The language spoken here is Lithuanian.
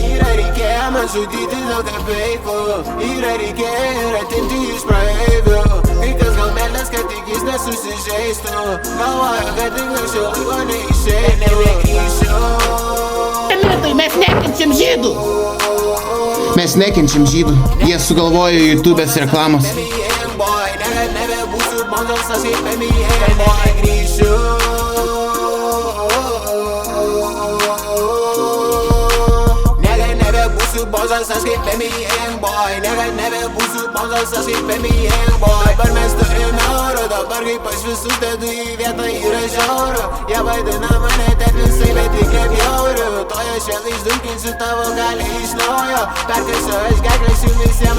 Yra reikėję man žudyti daug apeikų, yra reikėję ir atimti iš praeivių. Kai kas gal meilės, kad tik jis nesusižeistų, galvoja, kad tik anksčiau laiko neišeitų. Nebegrįšiu. Lietai, mes nekenčiam žydų. Mes nekenčiam žydų. Jie sugalvojo YouTube'ės reklamos. Niekad nebebūsiu bonzas, aš kaip nebegrįšiu. Bonzas, aš kaip boy. Niekad nebebūsiu bonzas, aš kaip boy. Dabar mes turim eurų, dabar kaip aš visus dedu į vietą yra žiauru. Jie vaidina mane ten visai, bet tik nebjauriu. Toje šėlai išdulkinsiu tavo galę iš naujo. Perkasiu aš gerklę šių visiems